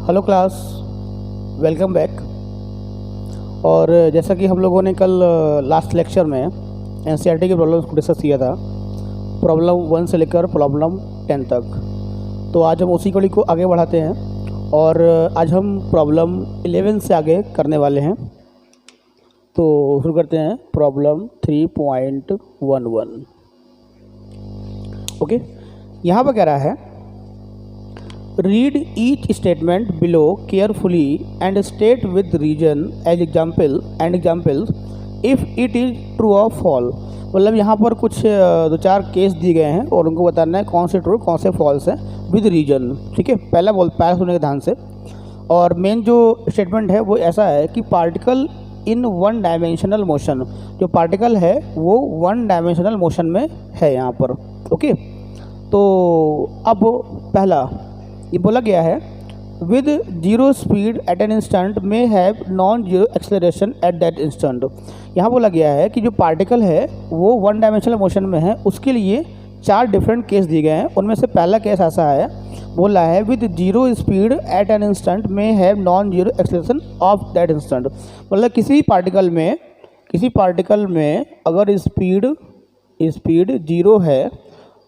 Hello class, welcome back. और जैसा कि हम लोगों ने कल लास्ट लेक्चर में एनसीईआरटी के प्रॉब्लम्स को डिस्कस किया था, प्रॉब्लम 1 से लेकर प्रॉब्लम 10 तक। तो आज हम उसी कड़ी को आगे बढ़ाते हैं और आज हम प्रॉब्लम 11 से आगे करने वाले हैं। तो शुरू करते हैं प्रॉब्लम 3.11। ओके, यहाँ पर कह रहा है read each statement below carefully and state with reason as examples if it is true or false। मतलब यहाँ पर कुछ दो चार केस दिए गए हैं और उनको बताना है कौन से ट्रू कौन से फॉल्स है विद रीजन। ठीक है, पहला सुनने के ध्यान से। और मेन जो स्टेटमेंट है वो ऐसा है कि particle in one dimensional motion, जो पार्टिकल है वो वन डायमेंशनल मोशन में है यहाँ पर। ओके, तो अब पहला ये बोला गया है with zero speed at an instant may have non zero acceleration at that instant. यहाँ बोला गया है कि जो पार्टिकल है वो वन डायमेंशनल मोशन में है, उसके लिए 4 डिफरेंट केस दिए गए हैं। उनमें से पहला केस ऐसा है, बोला है with zero speed at an instant may have non zero acceleration of that instant. मतलब किसी पार्टिकल में अगर स्पीड जीरो है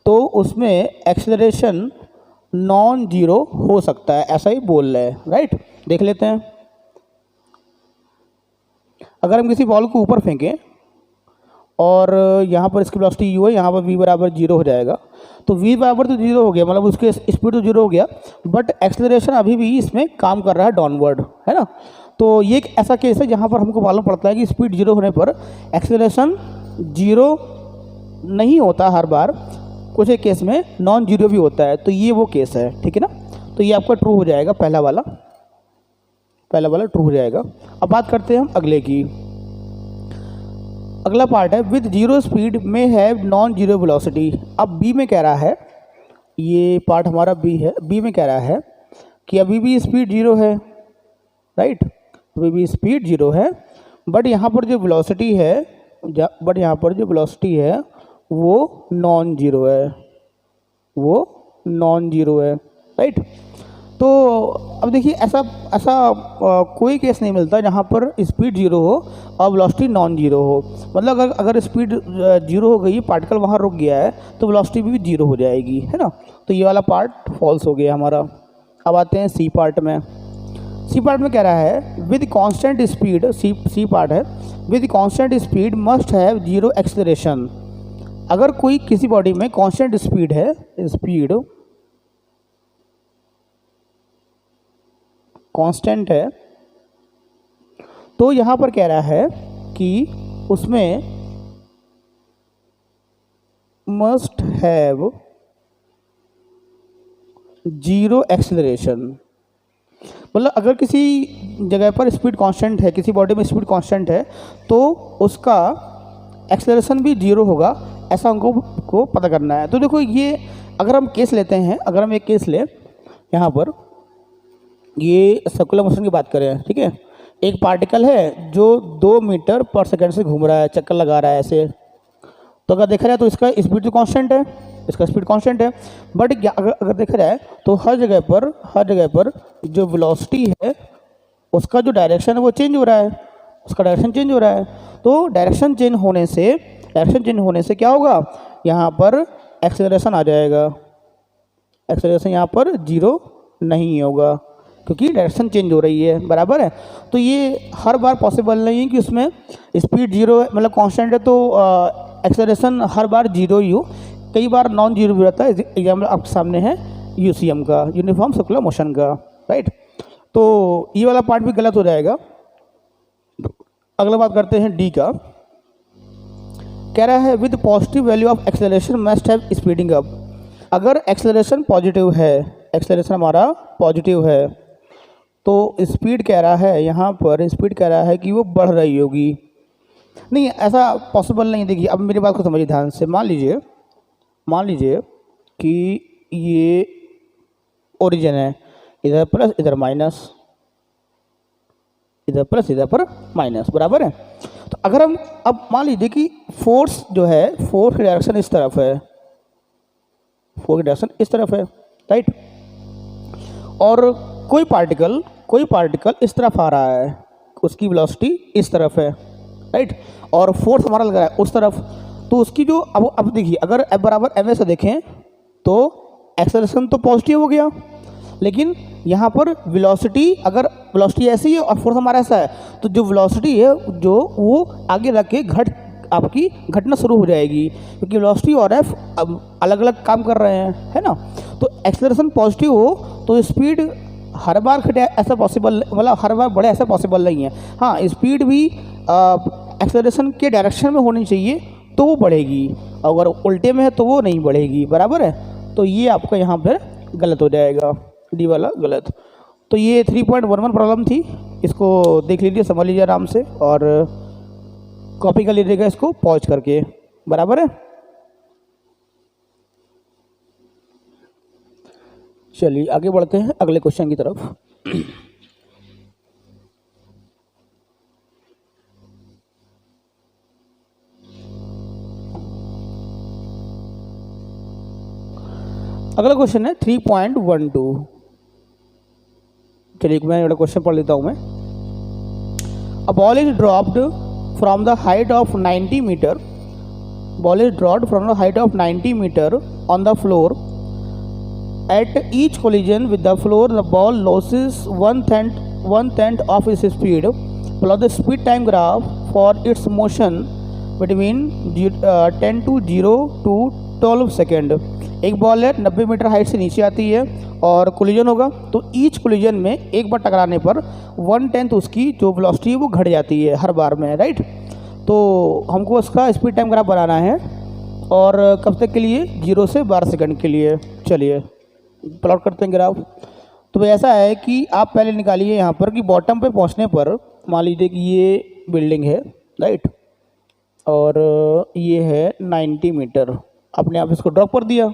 तो उसमें एक्सेलरेशन नॉन जीरो हो सकता है, ऐसा ही बोल रहे हैं। राइट, देख लेते हैं। अगर हम किसी बॉल को ऊपर फेंकें और यहाँ पर इसकी वेलोसिटी यू है, यहाँ पर v बराबर 0 हो जाएगा। तो v बराबर तो 0 हो गया, मतलब उसके स्पीड तो 0 हो गया, बट एक्सेलरेशन अभी भी इसमें काम कर रहा है डाउनवर्ड, है ना। तो ये एक ऐसा केस है जहाँ पर हमको मालूम पड़ता है कि स्पीड 0 होने पर एक्सेलरेशन 0 नहीं होता हर बार, कुछ एक केस में नॉन जीरो भी होता है। तो ये वो केस है, ठीक है ना। तो ये आपका ट्रू हो जाएगा, पहला वाला ट्रू हो जाएगा। अब बात करते हैं हम अगले की। अगला पार्ट है विद जीरो स्पीड में हैव नॉन जीरो वेलोसिटी। अब बी में कह रहा है, ये पार्ट हमारा बी है, बी में कह रहा है कि अभी भी स्पीड 0 है। राइट, अभी भी स्पीड 0 है, बट यहाँ पर जो वेलोसिटी है वो नॉन जीरो है, राइट। तो अब देखिए ऐसा कोई केस नहीं मिलता जहाँ पर स्पीड 0 हो और वेलोसिटी नॉन जीरो हो। मतलब अगर स्पीड 0 हो गई, पार्टिकल वहाँ रुक गया है, तो वेलोसिटी भी 0 हो जाएगी, है ना। तो ये वाला पार्ट फॉल्स हो गया हमारा। अब आते हैं सी पार्ट में। सी पार्ट में कह रहा है with constant speed, C part है with constant speed must have zero acceleration. अगर कोई किसी बॉडी में कांस्टेंट स्पीड है, कांस्टेंट है, तो यहाँ पर कह रहा है कि उसमें मस्ट हैव जीरो एक्सेलरेशन। मतलब अगर किसी जगह पर स्पीड कांस्टेंट है, किसी बॉडी में स्पीड कांस्टेंट है, तो उसका एक्सेलरेशन भी 0 होगा, ऐसा हमको पता करना है। तो देखो ये अगर हम केस लेते हैं, अगर हम एक केस ले यहाँ पर, ये सर्कुलर मोशन की बात करें, ठीक है। एक पार्टिकल है जो 2 मीटर पर सेकंड से घूम रहा है, चक्कर लगा रहा है ऐसे। तो अगर देखा जाए तो इसका स्पीड तो कांस्टेंट है, बट अगर देखा जाए तो हर जगह पर जो वेलोसिटी है उसका जो डायरेक्शन है वो चेंज हो रहा है, तो डायरेक्शन चेंज होने से क्या होगा, यहाँ पर एक्सेलरेशन आ जाएगा। एक्सेलरेशन यहाँ पर 0 नहीं होगा क्योंकि डायरेक्शन चेंज हो रही है, बराबर है। तो ये हर बार पॉसिबल नहीं है कि उसमें स्पीड 0 है, मतलब कांस्टेंट है, तो एक्सेलरेशन हर बार 0 ही हो। कई बार नॉन जीरो भी रहता है। एग्जाम्पल आपके सामने है यूसीएम का, यूनिफॉर्म सर्कुलर मोशन का, राइट। तो ये वाला पार्ट भी गलत हो जाएगा। अगला बात करते हैं डी का। कह रहा है with positive value of acceleration must have speeding up. अगर एक्सेलरेशन पॉजिटिव है, एक्सेलरेशन हमारा पॉजिटिव है, तो स्पीड कह रहा है, यहाँ पर स्पीड कह रहा है कि वो बढ़ रही होगी। नहीं, ऐसा पॉसिबल नहीं। देखिए अब मेरी बात को समझिए ध्यान से। मान लीजिए कि ये ओरिजिन है, इधर प्लस इधर माइनस, इधर प्लस इधर पर माइनस, बराबर है। तो अगर हम अब मान लीजिए कि फोर्स जो है, फोर्स की डायरेक्शन इस तरफ है, राइट। और कोई पार्टिकल इस तरफ आ रहा है, उसकी वेलोसिटी इस तरफ है, राइट, और फोर्स हमारा लग रहा है उस तरफ, तो उसकी जो अब देखिए, अगर F बराबर ma से देखें तो एक्सेलरेशन तो पॉजिटिव हो गया, लेकिन यहाँ पर वेलोसिटी, अगर वेलोसिटी ऐसी है और फोर्स हमारा ऐसा है, तो जो वेलोसिटी है जो वो आगे रख के आपकी घटना शुरू हो जाएगी, क्योंकि वेलोसिटी और एफ अब अलग अलग काम कर रहे हैं, है ना। तो एक्सेलरेशन पॉजिटिव हो तो स्पीड हर बार घटे ऐसा पॉसिबल, मतलब हर बार बढ़े ऐसा पॉसिबल नहीं है। हाँ, स्पीड भी एक्सेलरेशन के डायरेक्शन में होनी चाहिए तो वो बढ़ेगी, अगर उल्टे में है तो वो नहीं बढ़ेगी, बराबर है। तो ये आपका यहाँ पर गलत हो जाएगा, डी वाला गलत। तो ये 3.11 प्रॉब्लम थी, इसको देख लीजिए, समझ लीजिए आराम से, और कॉपी कर लीजिएगा इसको पॉज करके, बराबर है। चलिए आगे बढ़ते हैं अगले क्वेश्चन की तरफ। अगला क्वेश्चन है 3.12। चलिए मैं ये क्वेश्चन पढ़ लेता हूं मैं। A ball is dropped from the height of 90 metre, ball is dropped from the height of 90 metre on the floor. At each collision with the floor, the ball loses one tenth of its speed. Plot the speed time graph for its motion between 10 to 0 to 12 second. एक ball है 90 metre height से नीचे आती है और collision होगा, तो each collision में एक बार टकराने पर 1/10 उसकी जो वेलोसिटी है वो घट जाती है हर बार में, राइट। तो हमको उसका स्पीड टाइम ग्राफ बनाना है, और कब तक के लिए, 0 से 12 सेकंड के लिए। चलिए प्लॉट करते हैं ग्राफ। तो भाई ऐसा है कि आप पहले निकालिए यहाँ पर कि बॉटम पे पहुँचने पर मान लीजिए कि ये बिल्डिंग है, राइट, और ये है 90 मीटर, आपने आप इसको ड्रॉप कर दिया,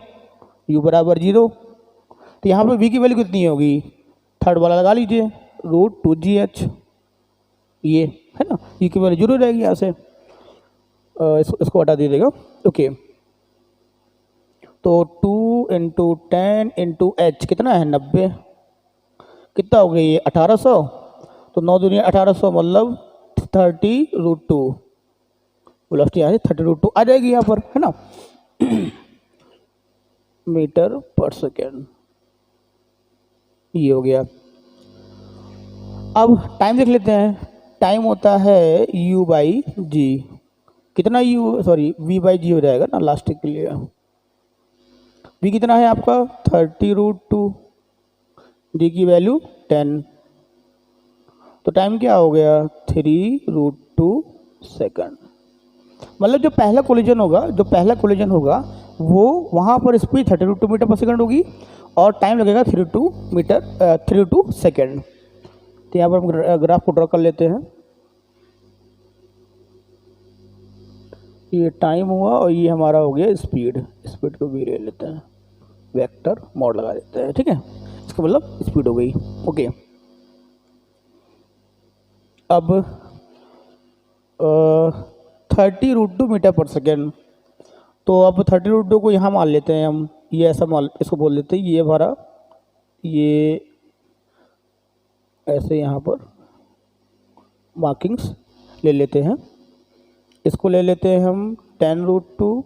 u बराबर 0। तो यहाँ पर v की वैल्यू कितनी होगी, थर्ड वाला लगा लीजिए, √2gh, ये है ना, u की वैल्यू 0 रहेगी यहाँ से, इसको हटा दीजिएगा, ओके। तो 2 × 10 × h कितना है, 90, कितना हो गया ये 1800, तो 9 दूनी 1800 मतलब 30√2, वेलोसिटी यहाँ से 30√2 आ जाएगी यहाँ पर, है ना, मीटर पर सेकेंड, ये हो गया। अब टाइम देख लेते हैं, टाइम होता है u/g, कितना v/g हो जाएगा ना लास्ट के लिए। v कितना है आपका 30√2, d की वैल्यू 10, तो टाइम क्या हो गया 3√2 सेकंड। मतलब जो पहला कोलिजन होगा वो वहाँ पर स्पीड 32 मीटर पर सेकंड होगी और टाइम लगेगा 32 सेकंड। तो यहाँ पर हम ग्राफ को ड्रॉ कर लेते हैं, ये टाइम हुआ और ये हमारा हो गया स्पीड को भी ले लेते हैं, वेक्टर मोड लगा देते हैं, ठीक है, इसका मतलब स्पीड हो गई, ओके। अब 30√2 मीटर पर सेकेंड, तो अब 30√2 को यहाँ मान लेते हैं हम, ये ऐसा इसको बोल लेते हैं, ये हमारा ये ऐसे यहाँ पर मार्किंग्स ले लेते हैं, इसको ले लेते हैं हम 10√2,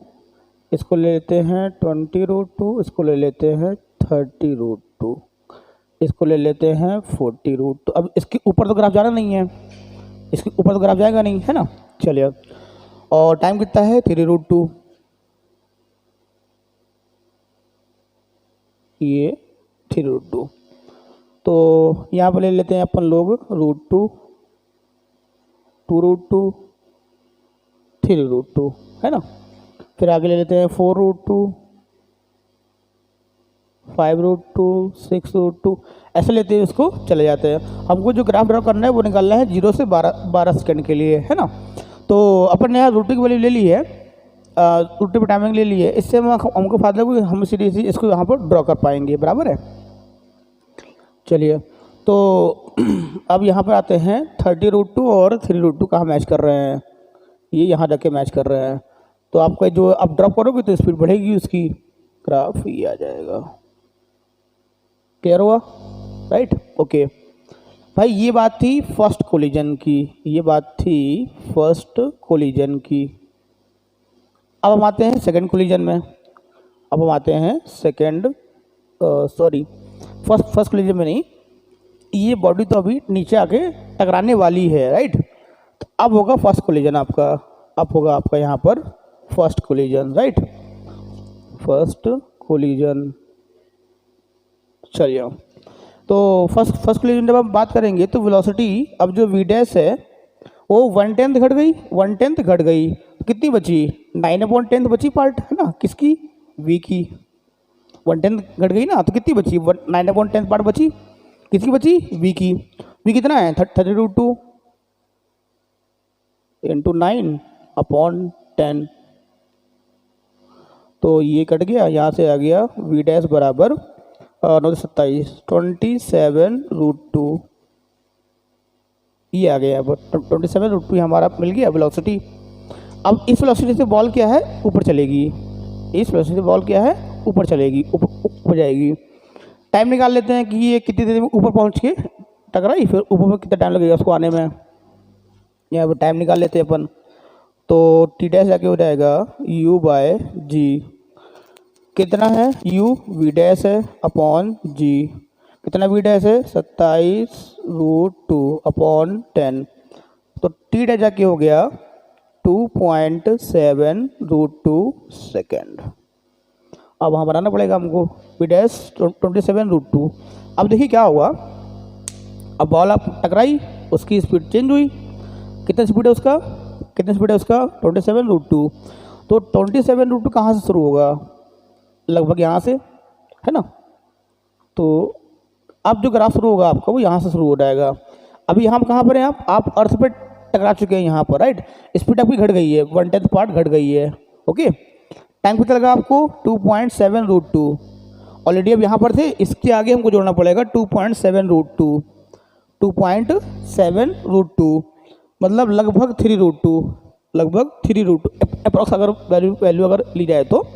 इसको ले लेते हैं 20√2, इसको ले लेते हैं 30√2, इसको ले लेते हैं 40√2। अब इसके ऊपर तो ग्राफ जाना नहीं है, इसके ऊपर तो ग्राफ जाएगा नहीं, है ना। चलिए, और टाइम कितना है 3√2, ये 3√2, तो यहाँ पर ले लेते हैं अपन लोग √2, 2√2, 3√2, है ना। फिर आगे ले लेते हैं 4√2, 5√2, 6√2, ऐसे लेते हैं, उसको चले जाते हैं। हमको जो ग्राफ ड्रॉ करना है वो निकालना है 0 से 12 सेकंड के लिए, है ना। तो अपन ने यहाँ √2 की वैल्यू ले ली है, √2 पर टाइमिंग ले ली है, इससे हमको फायदा हुआ, हम सीधे इसको यहाँ पर ड्रॉ कर पाएंगे, बराबर है। चलिए, तो अब यहाँ पर आते हैं 30√2 और 3√2 कहाँ मैच कर रहे हैं, ये यहाँ जाके मैच कर रहे हैं, तो आपका जो आप ड्रॉप करोगे तो स्पीड बढ़ेगी उसकी, ग्राफ ये आ जाएगा, क्लियर हुआ, राइट। ओके भाई, ये बात थी फर्स्ट कोलिजन की, ये बात थी फर्स्ट कोलिजन की। अब हम आते हैं सेकंड कोलिजन में। अब हम आते हैं सेकंड, सॉरी फर्स्ट कोलिजन में नहीं, ये बॉडी तो अभी नीचे आके टकराने वाली है, राइट। तो अब होगा फर्स्ट कोलिजन आपका, अब होगा आपका यहाँ पर first collision, right, first collision. चलिए, तो फर्स्ट कोलिजन जब हम बात करेंगे तो वेलोसिटी अब जो वी डैश है वो 1/10 घट गई, 1/10 घट गई, कितनी बची, 9/10 बची पार्ट, है ना, किसकी, वी की। 1/10 घट गई ना, तो कितनी बची, 9/10 पार्ट बची, किसकी बची, वी की। वी कितना है, 32 इंटू 9/10। तो ये कट गया, यहाँ से आ गया वी डैश बराबर 9 27√2, ये आ गया। अब 27√2 हमारा मिल गया वेलोसिटी। अब इस वेलोसिटी से बॉल क्या है, ऊपर चलेगी, इस वेलोसिटी से बॉल क्या है, ऊपर चलेगी, ऊपर जाएगी। टाइम निकाल लेते हैं कि ये कितनी देर में ऊपर पहुंच के टकराई, फिर ऊपर में कितना टाइम लगेगा उसको आने में। यहाँ पर टाइम निकाल लेते हैं अपन। तो टी डैश जाके हो जाएगा U/G, कितना है, U वी डैश है अपॉन G, कितना वी डैश है, 27√2/10। तो टी डैश जाके हो गया 2.7√2 सेकेंड। अब वहाँ बनाना पड़ेगा हमको वी डैश 27√2। अब देखिए क्या हुआ, अब बॉल आप टकराई, उसकी स्पीड चेंज हुई, कितना स्पीड है उसका, कितना स्पीड है उसका, 27√2। तो 27√2 कहाँ से शुरू होगा, लगभग यहाँ से, है ना। तो अब जो ग्राफ शुरू होगा आपका वो यहाँ से शुरू हो जाएगा। अभी हम कहाँ पर हैं, आप अर्थ पे टकरा चुके हैं यहाँ पर, राइट। स्पीड आपकी घट गई है, 1/10 पार्ट घट गई है, ओके। टाइम कितना लगा आपको, 2.7√2। ऑलरेडी अब यहाँ पर थे, इसके आगे हमको जोड़ना पड़ेगा 2.7√2, 2.7√2 मतलब लगभग 3√2, लगभग 3√2 अप्रॉक्स अगर वैल्यू अगर ली जाए तो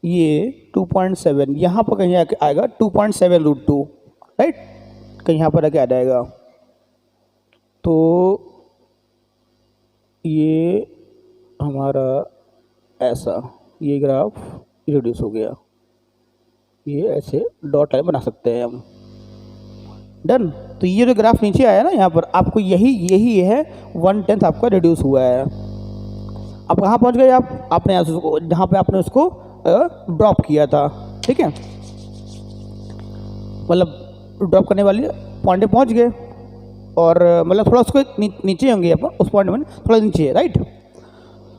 ये 2.7 यहाँ पर कहीं आके आएगा 2.7√2, राइट, कहीं यहाँ पर आके आ जाएगा। तो ये हमारा ऐसा ये ग्राफ रिड्यूस हो गया, ये ऐसे डॉट लाइन बना सकते हैं हम, डन। तो ये जो ग्राफ नीचे आया ना यहाँ पर, आपको यही है 1/10 आपका रिड्यूस हुआ है। अब कहाँ पहुँच गए आप, आपने उसको जहाँ पे आपने उसको ड्रॉप किया था, ठीक है, मतलब ड्रॉप करने वाले पॉइंट पे पहुँच गए, और मतलब थोड़ा उसको नीचे होंगे अपन, उस पॉइंट में थोड़ा नीचे है, राइट।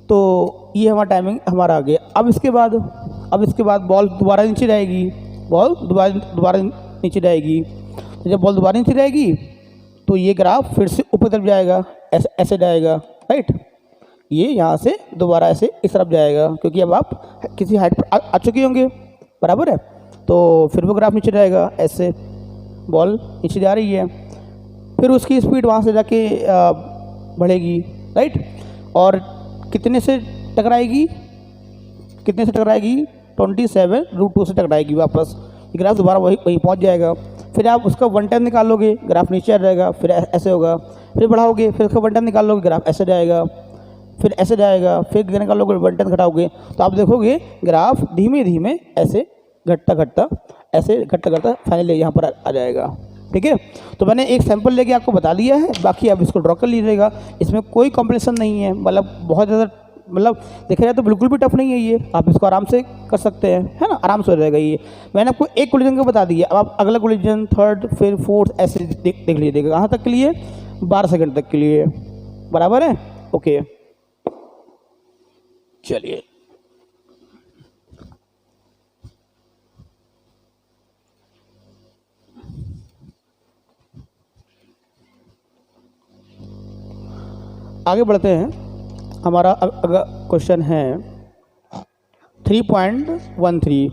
तो ये हमारा टाइमिंग हमारा आ गया। अब इसके बाद बॉल दोबारा नीचे जाएगी, बॉल दोबारा नीचे जाएगी। तो जब बॉल दोबारा नीचे जाएगी तो ये ग्राफ फिर से ऊपर तरफ जाएगा, ऐसे जाएगा, राइट। ये यहाँ से दोबारा ऐसे इस तरफ जाएगा, क्योंकि अब आप किसी हाइट पर आ चुके होंगे, बराबर है। तो फिर वो ग्राफ नीचे जाएगा, ऐसे बॉल नीचे जा रही है, फिर उसकी स्पीड वहाँ से जाके बढ़ेगी, राइट। और कितने से टकराएगी, 27√2 से टकराएगी वापस। ग्राफ दोबारा वहीं पहुँच जाएगा। फिर आप उसका 1/10 निकाल लोगे, ग्राफ नीचे आ जाएगा, फिर ऐसे होगा, फिर बढ़ाओगे, फिर उसका 1/10 निकाल लोगे, ग्राफ ऐसे जाएगा, फिर ऐसे जाएगा, फिर निकाल लोगे, 1/10 घटाओगे, तो आप देखोगे ग्राफ धीमे धीमे ऐसे घटता फाइनली यहाँ पर आ जाएगा, ठीक है। तो मैंने एक सैंपल लेके आपको बता दिया है, बाकी आप इसको ड्रॉ कर लीजिएगा। इसमें कोई कॉम्प्लिकेशन नहीं है, मतलब बहुत ज़्यादा, मतलब देखा जाए तो बिल्कुल भी टफ नहीं है ये, आप इसको आराम से कर सकते हैं, है ना, आराम से हो जाएगा ये। मैंने आपको एक कोलिजन को बता दिया, अब आप अगला कोलिजन, थर्ड, फिर फोर्थ, ऐसे देख लीजिएगा। कहाँ तक के लिए, 12 सेकंड तक के लिए, बराबर है, ओके। चलिए, आगे बढ़ते हैं। हमारा अगला क्वेश्चन है 3.13,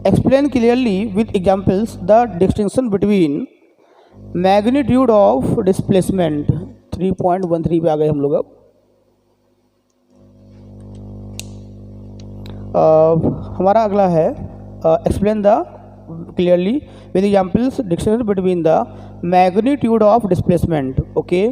explain clearly with examples the distinction between magnitude of displacement. 3.13 पे आ गए हम लोग। अब हमारा अगला है explain the clearly with examples distinction between the magnitude of displacement. Okay,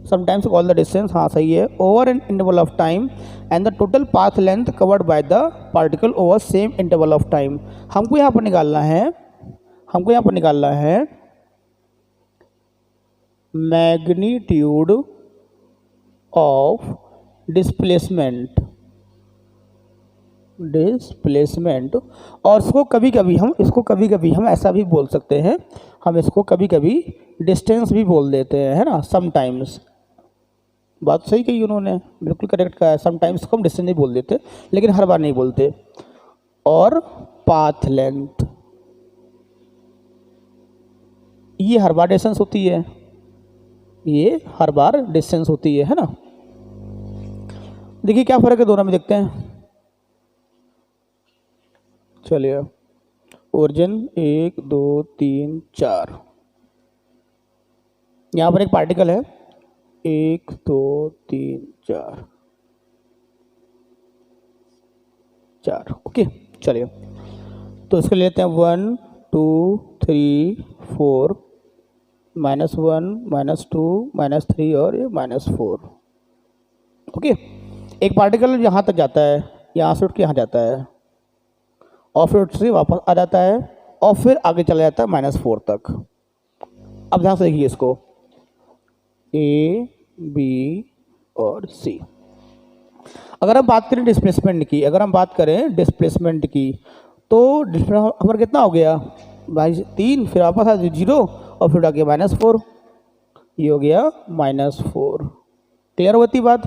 sometimes call the distance, हाँ सही है, over an interval of time and the total path length covered by the particle over same interval of time. हमको यहाँ पर निकालना है magnitude of displacement, और इसको कभी कभी हम ऐसा भी बोल सकते हैं, हम इसको कभी कभी डिस्टेंस भी बोल देते हैं, है ना, समटाइम्स। बात सही कही उन्होंने, बिल्कुल करेक्ट कहा है, समटाइम्स को हम डिस्टेंस नहीं बोल देते, लेकिन हर बार नहीं बोलते। और पाथ लेंथ, ये हर बार डिस्टेंस होती है, ये हर बार डिस्टेंस होती है ना। देखिए क्या फ़र्क है दोनों में, देखते हैं। चलिए, ओरिजिन 1 2 3 4, यहाँ पर एक पार्टिकल है 1 2 3 4, ओके। चलिए, तो इसके लेते हैं 1 2 3 4, -1 -2 -3 और ये -4, ओके। एक पार्टिकल यहाँ तक जाता है, यहाँ से उठ के यहाँ जाता है, और फिर उठ से वापस आ जाता है, और फिर आगे चला जाता है -4 तक। अब ध्यान से देखिए इसको, A B और C। अगर हम बात करें डिस्प्लेसमेंट की, तो डिस्प्लेसमेंट हमारा कितना हो गया भाई, 3, फिर वापस आ 0, और फिर आगे -4, ये हो गया -4। क्लियर होती बात।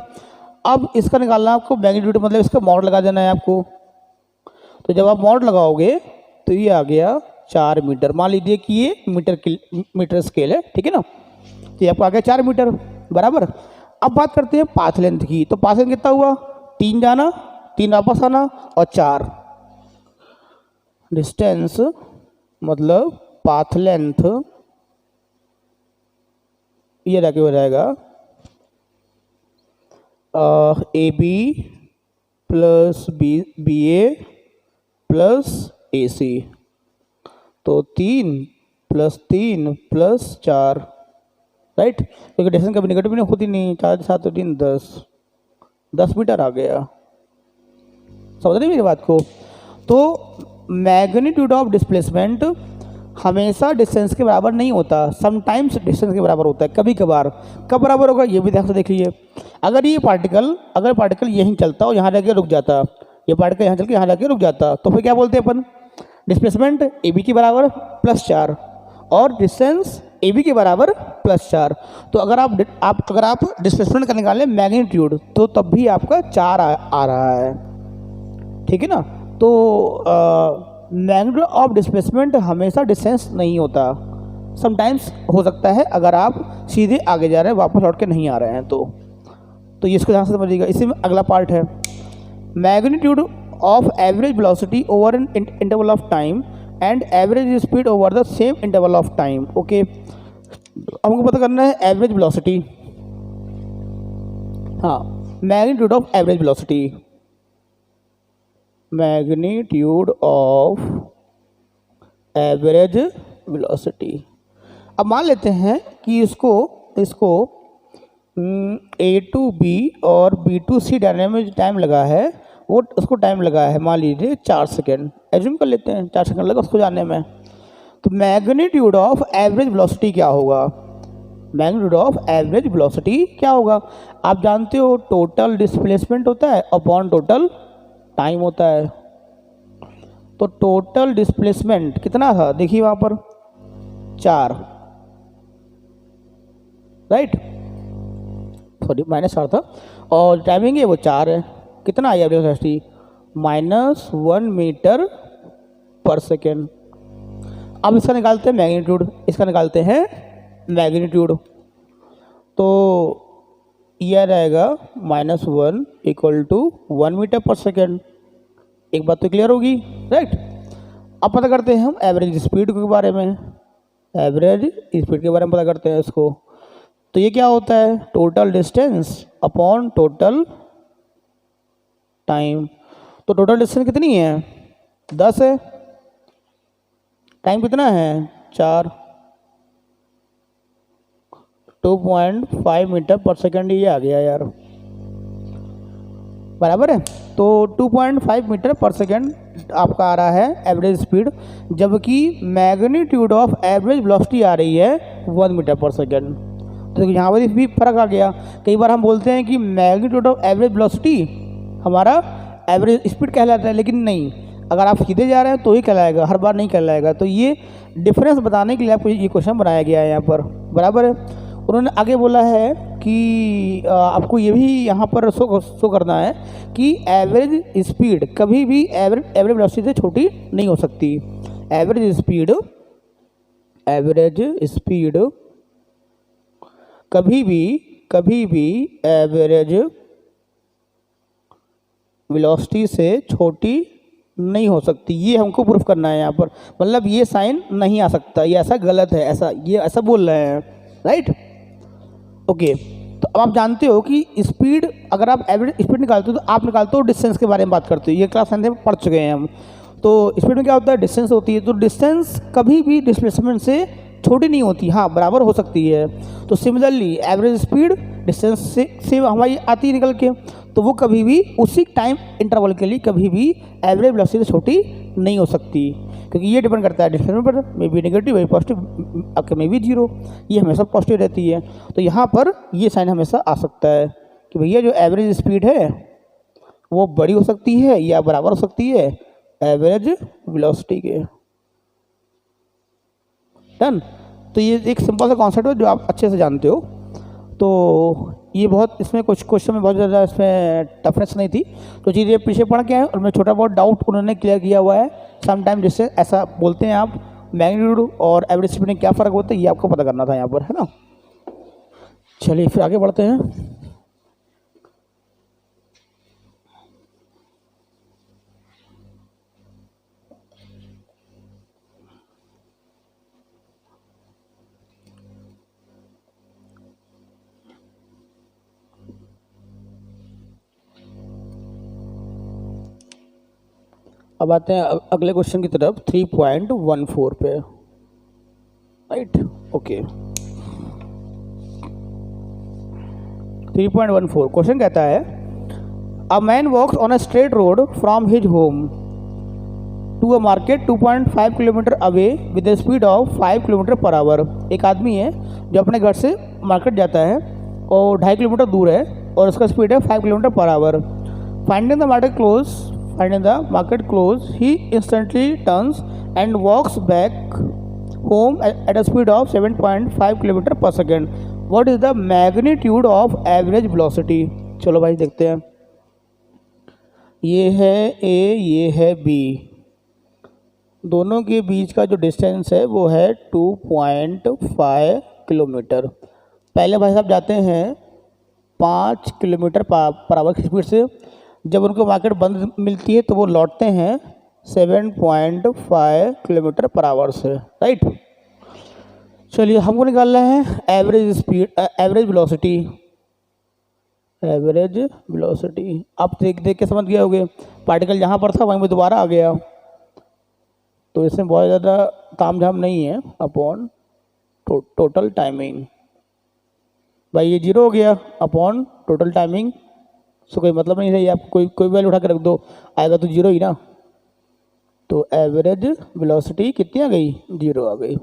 अब इसका निकालना है आपको मैग्नीट्यूड, मतलब इसका मॉड लगा देना है आपको। तो जब आप मॉड लगाओगे तो ये आ गया 4 मीटर। मान लीजिए कि ये मीटर स्केल है, ठीक है ना, तो ये आपको आ गया 4 मीटर बराबर। अब बात करते हैं पाथ लेंथ की, तो पाथ लेंथ कितना हुआ, 3 जाना 3 वापस आना और 4। डिस्टेंस मतलब पाथ लेंथ ये जाके हो जाएगा AB plus BA plus AC, तो 3 + 3 + 4, राइट, क्योंकि डिस्टेंस कभी नेगेटिव नहीं होती, नहीं, 4 7 3 10 मीटर आ गया। समझ रहे मेरी बात को। तो मैग्नीट्यूड ऑफ डिस्प्लेसमेंट हमेशा डिस्टेंस के बराबर नहीं होता, समटाइम्स डिस्टेंस के बराबर होता है, कभी कभार। कब बराबर होगा ये भी ध्यान से देख लीजिए। अगर पार्टिकल यहीं चलता और यहाँ जाके रुक जाता, ये पार्टिकल यहाँ चल के यहाँ जाके रुक जाता, तो फिर क्या बोलते हैं अपन, डिस्प्लेसमेंट AB के बराबर +4 और डिस्टेंस AB के बराबर +4। तो अगर आप डिस्प्लेसमेंट का निकालें मैग्नीट्यूड, तो तब भी आपका 4 आ रहा है, ठीक है ना। तो मैग्नीट्यूड ऑफ डिस्प्लेसमेंट हमेशा डिस्टेंस नहीं होता, समटाइम्स हो सकता है अगर आप सीधे आगे जा रहे हैं, वापस लौट के नहीं आ रहे हैं तो ये इसको ध्यान से समझिएगा। इसी में अगला पार्ट है magnitude of average velocity over an interval of time and average speed over the same interval of time, okay. हमको पता करना है एवरेज वेलोसिटी, हाँ, magnitude of average velocity, magnitude of average velocity. अब मान लेते हैं कि इसको A to B और B to C जाने में जो टाइम लगा है, वो उसको टाइम लगा है मान लीजिए 4 सेकेंड, एज्यूम कर लेते हैं 4 सेकेंड लगा उसको जाने में। तो मैग्नीट्यूड ऑफ एवरेज वेलोसिटी क्या होगा, मैग्नीट्यूड ऑफ एवरेज वेलोसिटी क्या होगा। आप जानते हो टोटल डिस्प्लेसमेंट होता है अपॉन टोटल टाइम होता है। तो टोटल डिस्प्लेसमेंट कितना था, देखिए वहाँ पर 4, राइट, सॉरी -4 था, और टाइमिंग है वो 4 है। कितना आई एवरेज वेलोसिटी, -1 मीटर पर सेकेंड। अब इसका निकालते हैं मैग्नीट्यूड, तो यह रहेगा -1 = 1 मीटर पर सेकेंड। एक बात तो क्लियर होगी, राइट। अब पता करते हैं हम एवरेज स्पीड के बारे में, पता करते हैं इसको। तो ये क्या होता है, total distance upon total time. तो टोटल डिस्टेंस कितनी है, 10 है, टाइम कितना है 4, 2.5 मीटर पर सेकेंड ये आ गया यार, बराबर है। तो 2.5 मीटर पर सेकेंड आपका आ रहा है एवरेज स्पीड, जबकि मैग्नीट्यूड ऑफ एवरेज वेलोसिटी आ रही है 1 मीटर पर सेकेंड। तो यहाँ पर भी फर्क आ गया। कई बार हम बोलते हैं कि मैग्नीट्यूड ऑफ एवरेज वेलोसिटी हमारा एवरेज स्पीड कहलाता है, लेकिन नहीं, अगर आप सीधे जा रहे हैं तो ही कहलाएगा, हर बार नहीं कहलाएगा। तो ये डिफरेंस बताने के लिए आपको ये क्वेश्चन बनाया गया है यहाँ पर, बराबर है। उन्होंने आगे बोला है कि आपको ये भी यहाँ पर शो करना है कि एवरेज स्पीड कभी भी एवरेज वेलोसिटी से छोटी नहीं हो सकती। एवरेज स्पीड कभी भी एवरेज वेलोसिटी से छोटी नहीं हो सकती, ये हमको प्रूफ करना है यहाँ पर। मतलब ये साइन नहीं आ सकता, ये ऐसा गलत है, ऐसा बोल रहे हैं, राइट। ओके, तो अब आप जानते हो कि स्पीड, अगर आप एवरेज स्पीड निकालते हो तो आप निकालते हो डिस्टेंस के बारे में बात करते हो, ये क्लास 9 में पढ़ चुके हैं हम। तो स्पीड में क्या होता है, डिस्टेंस होती है। तो डिस्टेंस कभी भी डिस्प्लेसमेंट से छोटी नहीं होती, हाँ बराबर हो सकती है। तो सिमिलरली एवरेज स्पीड डिस्टेंस से हमारी आती है निकल के, तो वो कभी भी उसी टाइम इंटरवल के लिए कभी भी एवरेज वेलोसिटी से छोटी नहीं हो सकती, क्योंकि ये डिपेंड करता है डिस्प्लेसमेंट पर, may be negative may positive, आपके मे बी जीरो, ये हमेशा पॉजिटिव रहती है। तो यहाँ पर ये साइन हमेशा आ सकता है कि भैया जो एवरेज स्पीड है वो बड़ी हो सकती है या बराबर हो सकती है एवरेज वेलोसिटी के। डन। तो ये एक सिंपल सा कॉन्सेप्ट है जो आप अच्छे से जानते हो। तो ये बहुत, इसमें कुछ क्वेश्चन में बहुत ज़्यादा इसमें टफनेस नहीं थी, तो चीज़ें पीछे पढ़ के आए और मैं छोटा बहुत डाउट उन्होंने क्लियर किया हुआ है समटाइम, जिससे ऐसा बोलते हैं आप मैग्नीट्यूड और एवरेज स्पीड में क्या फ़र्क होता है ये आपको पता करना था यहाँ पर, है ना। चलिए फिर आगे बढ़ते हैं। अब आते हैं अगले क्वेश्चन की तरफ 3.14 पे, राइट। ओके, 3.14 क्वेश्चन कहता है a man walks on a straight road from his home to a market 2.5 kilometre away with the speed of 5 kilometre per hour. एक आदमी है जो अपने घर से मार्केट जाता है और 2.5 किलोमीटर दूर है और उसका स्पीड है 5 kilometre per hour. Finding the market close he instantly turns and walks back home at a speed of 7.5 kilometre per second. What is the magnitude of average velocity. चलो भाई देखते हैं, ये है ए, ये है बी, दोनों के बीच का जो डिस्टेंस है वो है 2.5 किलोमीटर। पहले भाई साहब जाते हैं 5 किलोमीटर पर आवर की स्पीड से, जब उनको मार्केट बंद मिलती है तो वो लौटते हैं 7.5 किलोमीटर पर आवर से, राइट। चलिए हमको निकालना है average speed, average velocity. Average velocity आप देख के समझ गए होंगे, पार्टिकल जहाँ पर था वहीं पे दोबारा आ गया, तो इसमें बहुत ज़्यादा तामझाम नहीं है। अपॉन टोटल टाइमिंग, भाई ये 0 हो गया अपॉन टोटल टाइमिंग, सो कोई मतलब नहीं रही, आप कोई वैल्यू उठा के रख दो, आएगा तो 0 ही ना। तो एवरेज वेलोसिटी कितनी आ गई, 0 आ गई।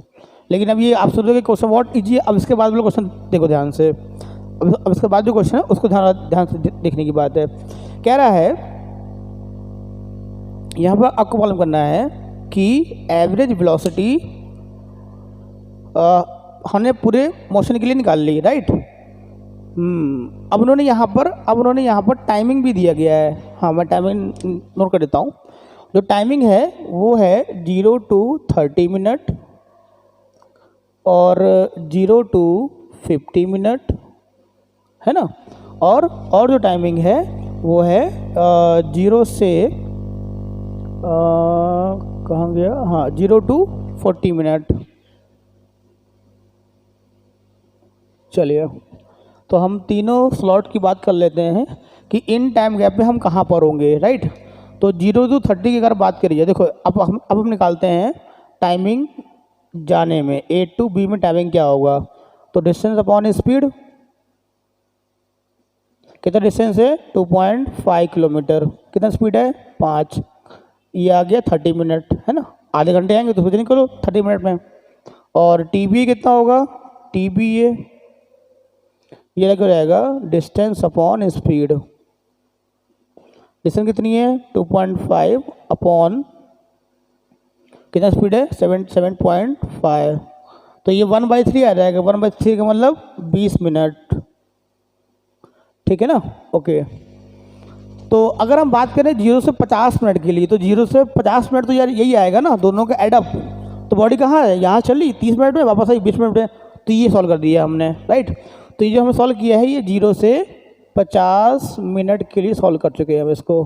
लेकिन अब ये आप सोचोगे क्वेश्चन व्हाट इज ये, अब इसके बाद वाला क्वेश्चन देखो ध्यान से, अब इसके बाद जो क्वेश्चन है उसको ध्यान से देखने की बात है। कह रहा है यहाँ पर आपको मालूम करना है कि एवरेज वेलोसिटी हमने पूरे मोशन के लिए निकाल ली, राइट। अब उन्होंने यहाँ पर टाइमिंग भी दिया गया है। हाँ मैं टाइमिंग नोट कर देता हूँ। जो टाइमिंग है वो है 0 to 30 मिनट और 0 to 50 मिनट, है ना। और जो टाइमिंग है वो है 0 से कहाँ गया, हाँ 0 to 40 मिनट। चलिए तो हम तीनों स्लॉट की बात कर लेते हैं कि इन टाइम गैप में हम कहाँ पर होंगे, राइट। तो 0 to 30 की अगर बात करिए, देखो अब हम निकालते हैं टाइमिंग जाने में, ए टू बी में टाइमिंग क्या होगा, तो डिस्टेंस अपॉन स्पीड, कितना डिस्टेंस है 2.5 किलोमीटर, कितना स्पीड है 5, ये आ गया 30 मिनट, है ना, आधे घंटे आएंगे तो सोच नहीं करो 30 मिनट में। और टी बी कितना होगा, टी बी ये लग जाएगा डिस्टेंस अपॉन स्पीड, डिस्टेंस कितनी है 2.5 अपॉन कितना स्पीड है 7.5, तो ये 1/3 आ जाएगा, 1/3 का मतलब 20 मिनट, ठीक है ना। ओके, तो अगर हम बात करें 0 से 50 मिनट के लिए, तो 0 से 50 मिनट तो यार यही आएगा ना, दोनों का एडअप, तो बॉडी कहाँ है, यहाँ चली 30 मिनट में, वापस आई 20 मिनट में, तो ये सॉल्व कर दिया हमने, राइट। तो ये जो हमने सॉल्व किया है ये 0 से 50 मिनट के लिए सॉल्व कर चुके हैं हम इसको,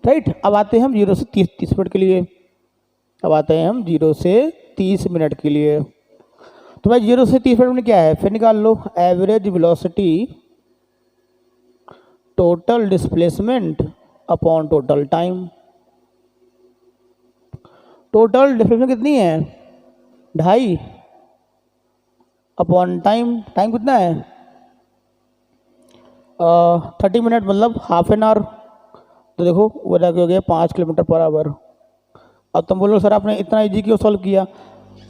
राइट। अब आते हैं हम 0 से 30 मिनट के लिए, अब आते हैं हम 0 से 30 मिनट के लिए। तो भाई 0 से 30 मिनट में क्या है, फिर निकाल लो, average velocity total displacement upon total time, total displacement कितनी है 2.5 अपॉन टाइम, टाइम कितना है 30 मिनट मतलब हाफ एन आवर, तो देखो वो जाके हो गया 5 किलोमीटर पर आवर। अब तुम बोलो सर आपने इतना इजी क्यों सॉल्व किया,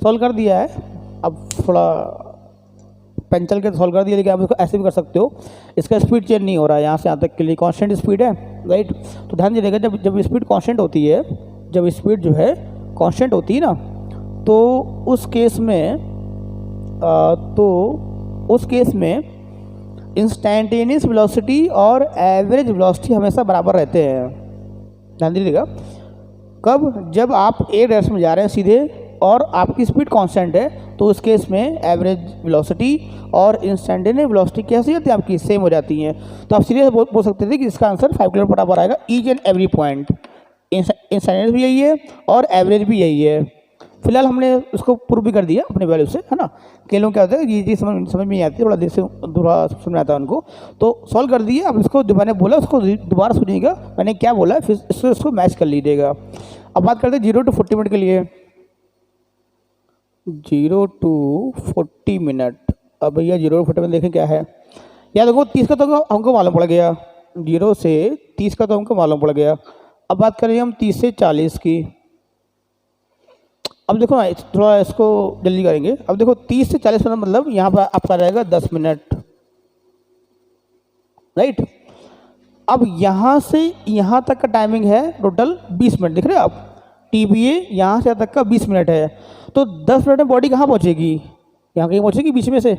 सॉल्व कर दिया है, अब थोड़ा पेंसिल के सॉल्व कर दिया, लेकिन आप इसको ऐसे भी कर सकते हो, इसका स्पीड चेंज नहीं हो रहा है यहाँ से यहाँ तक के लिए, कांस्टेंट स्पीड है, राइट। तो ध्यान दीजिएगा जब स्पीड कांस्टेंट होती है, जब स्पीड जो है कांस्टेंट होती है ना, तो उस केस में इंस्टैंटेनियस वेलोसिटी और एवरेज वेलोसिटी हमेशा बराबर रहते हैं। ध्यान दीजिएगा, कब, जब आप एक डायरेक्शन में जा रहे हैं सीधे और आपकी स्पीड कांस्टेंट है, तो उस केस में एवरेज वेलोसिटी और इंस्टैंटेनियस वेलोसिटी कैसी होती है आपकी, सेम हो जाती हैं। तो आप सीधे बोल सकते थे कि इसका आंसर 5 किलोमीटर पर आवर आएगा each and every point, instantaneous भी यही है और एवरेज भी यही है। फिलहाल हमने उसको प्रूव भी कर दिया अपने वैल्यू से, है ना। कई लोग क्या होता है ये चीज़ समझ में नहीं आती, थोड़ा देर से थोड़ा समझ आता है उनको, तो सॉल्व कर दिए। अब इसको मैंने बोला उसको दोबारा सुनिएगा मैंने क्या बोला, फिर इसको मैच कर लीजिएगा। अब बात करते हैं 0 to 40 मिनट के लिए, 0 to 40 मिनट। अब भैया 0 to 40 मिनट देखें क्या है, या देखो 30 का तो हमको मालूम पड़ गया, 0 से 30 का तो हमको मालूम पड़ गया। अब बात करें हम 30 से 40 की। अब देखो ना थोड़ा इसको जल्दी करेंगे। अब देखो 30 से 40 मिनट मतलब यहाँ पर आपका रहेगा 10 मिनट, राइट। अब यहाँ से यहाँ तक का टाइमिंग है टोटल 20 मिनट, दिख रहे हैं आप, TBA यहाँ से तक का 20 मिनट है। तो 10 मिनट में बॉडी कहाँ पहुँचेगी, यहाँ कहीं पहुँचेगी बीच में से,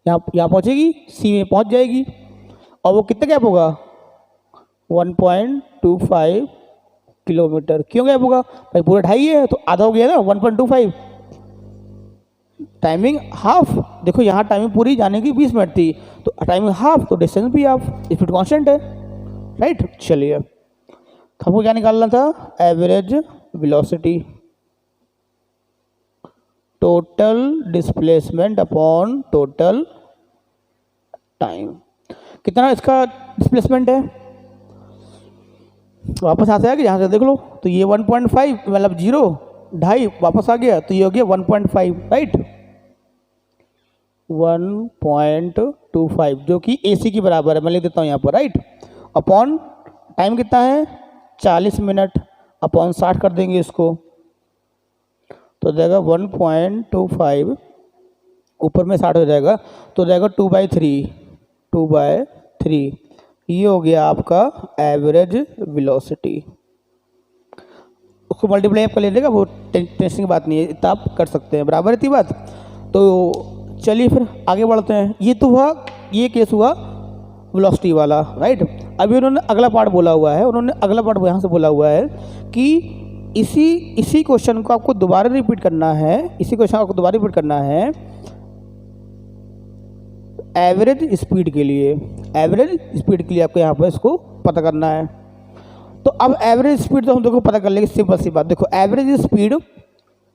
यहाँ पहुँचेगी, सी में पहुँच जाएगी। और वो कितना गैप होगा 1.25 किलोमीटर। क्यों गैप होगा भाई, पूरा 2.5 है तो आधा हो गया ना 1.25, टाइमिंग हाफ। देखो यहाँ टाइमिंग पूरी जाने की 20 मिनट थी, तो टाइमिंग हाफ, तो डिस्टेंस भी हाफ, स्पीड कांस्टेंट है, राइट। चलिए तो हमको क्या निकालना था, average velocity total displacement upon total time, कितना इसका डिस्प्लेसमेंट है। वापस यहाँ से आ गया, यहाँ से देख लो, तो ये 1.5 मतलब 0 2.5 वापस आ गया, तो ये हो गया 1.5, राइट, 1.25 जो कि AC की बराबर है, मैं लिख देता हूँ यहाँ पर, राइट। अपॉन टाइम कितना है 40 मिनट, अपॉन 60 कर देंगे इसको, तो जाएगा 1.25 ऊपर में 60 हो जाएगा, तो जाएगा 2/3, ये हो गया आपका एवरेज वेलोसिटी। उसको मल्टीप्लाई आप कर लीजिएगा, वो टेंशन की बात नहीं है, इतना आप कर सकते हैं, बराबर इतनी बात। तो चलिए फिर आगे बढ़ते हैं। ये तो हुआ, ये केस हुआ वेलोसिटी वाला, राइट। अभी उन्होंने अगला पार्ट बोला हुआ है, उन्होंने अगला पार्ट यहाँ से बोला हुआ है कि इसी क्वेश्चन को आपको दोबारा रिपीट करना है, इसी क्वेश्चन को आपको दोबारा रिपीट करना है एवरेज स्पीड के लिए। एवरेज स्पीड के लिए आपको यहाँ पर इसको पता करना है। तो अब एवरेज स्पीड तो हम देखो पता कर लेंगे, सिंपल सी बात। देखो एवरेज स्पीड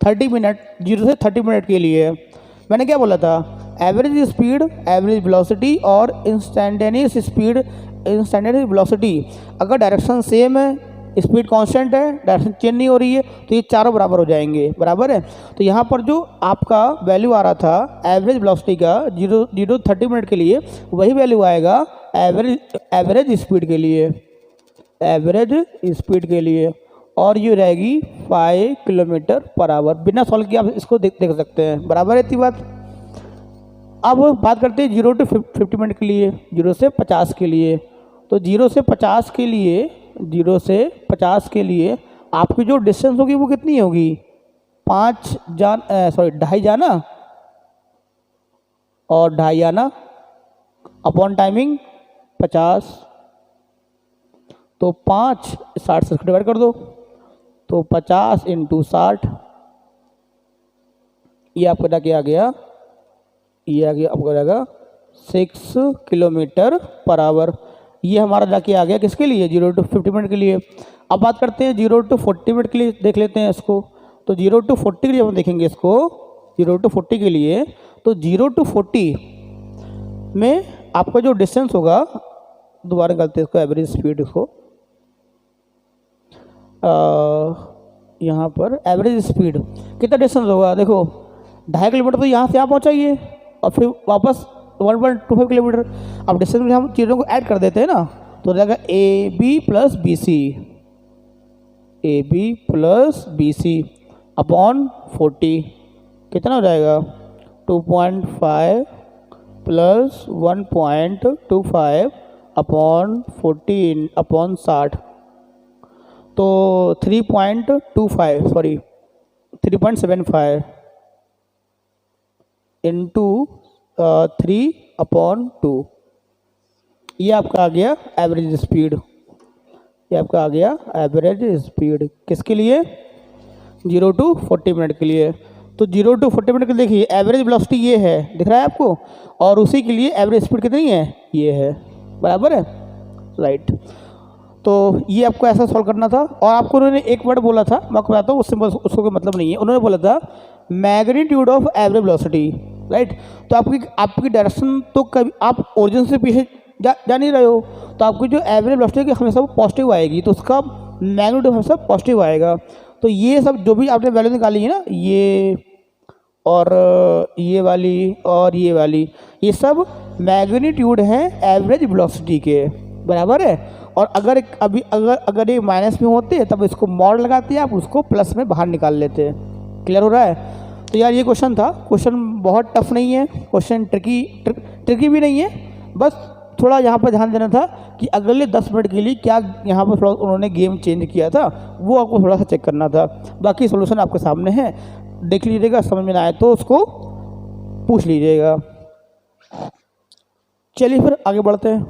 30 मिनट, 0 से 30 मिनट के लिए मैंने क्या बोला था, एवरेज स्पीड, एवरेज वेलोसिटी और इंस्टैंटेनियस स्पीड, इंस्टैंटेनियस वेलोसिटी अगर डायरेक्शन सेम है स्पीड कांस्टेंट है, डायरेक्शन चेंज नहीं हो रही है, तो ये चारों बराबर हो जाएंगे, बराबर है। तो यहाँ पर जो आपका वैल्यू आ रहा था एवरेज वेलोसिटी का 0 30 मिनट के लिए, वही वैल्यू आएगा एवरेज स्पीड के लिए, एवरेज स्पीड के लिए, और ये रहेगी 5 किलोमीटर पर आवर। बिना सॉल्व किए आप इसको देख सकते हैं, बराबर है इतनी बात। अब बात करते हैं 0 to 50 मिनट के लिए, 0 से 50 के लिए। तो 0 से 50 के लिए, 0 से 50 के लिए आपकी जो डिस्टेंस होगी वो कितनी होगी, 2.5 जाना और 2.5 आना, अपॉन टाइमिंग 50। तो 5 60 से डिवाइड कर दो, तो 50 × 60, ये आपका क्या आ गया, ये आ गया आपको रहेगा 6 किलोमीटर पर आवर। ये हमारा जाके आ गया किसके लिए, 0 to 50 मिनट के लिए। अब बात करते हैं 0 to 40 मिनट के लिए, देख लेते हैं इसको। तो 0 to 40 के लिए हम देखेंगे इसको, 0 to 40 के लिए। तो 0 to 40 में आपका जो डिस्टेंस होगा, दोबारा निकालते हैं इसको, एवरेज स्पीड को यहाँ पर एवरेज स्पीड कितना डिस्टेंस होगा, देखो 2.5 किलोमीटर तो यहाँ से यहाँ पहुँचा ही है, और फिर वापस 1.25 किलोमीटर। अब डिस्टेंस में हम चीज़ों को ऐड कर देते हैं ना, तो हो जाएगा AB + BC, AB + BC upon 40, कितना हो जाएगा 2.5 + 1.25 अपॉन 40 अपॉन 60, तो 3.75 सॉरी 3.75 इंटू 3/2, ये आपका आ गया एवरेज स्पीड। ये आपका आ गया एवरेज स्पीड किसके लिए, 0 to 40 मिनट के लिए। तो 0 to 40 मिनट के लिए देखिए एवरेज वेलोसिटी ये है, दिख रहा है आपको, और उसी के लिए एवरेज स्पीड कितनी है, ये है, बराबर है, राइट। तो ये आपको ऐसा सॉल्व करना था। और आपको उन्होंने एक वर्ड बोला था, मैं आपको बताता हूँ, उससे उसको कोई मतलब नहीं है। उन्होंने बोला था magnitude of average velocity, right. तो आपकी डायरेक्शन तो कभी आप ओरिजिन से पीछे जा नहीं रहे हो, तो आपकी जो एवरेज वेलोसिटी हमेशा पॉजिटिव आएगी, तो उसका मैग्नीट्यूड हमेशा पॉजिटिव आएगा। तो ये सब जो भी आपने वैल्यू निकाली है ना, ये और ये वाली और ये वाली, ये सब मैग्नीट्यूड हैं एवरेज वेलोसिटी के, बराबर है। और अगर ये माइनस में होते तब इसको मॉड लगाते हैं, आप उसको प्लस में बाहर निकाल लेते हैं। क्लियर हो रहा है। तो यार ये क्वेश्चन था, क्वेश्चन बहुत टफ नहीं है, क्वेश्चन ट्रिकी भी नहीं है, बस थोड़ा यहाँ पर ध्यान देना था कि अगले 10 मिनट के लिए क्या यहाँ पर थोड़ा उन्होंने गेम चेंज किया था, वो आपको थोड़ा सा चेक करना था। बाकी सॉल्यूशन आपके सामने है, देख लीजिएगा, समझ में ना आए तो उसको पूछ लीजिएगा। चलिए फिर आगे बढ़ते हैं।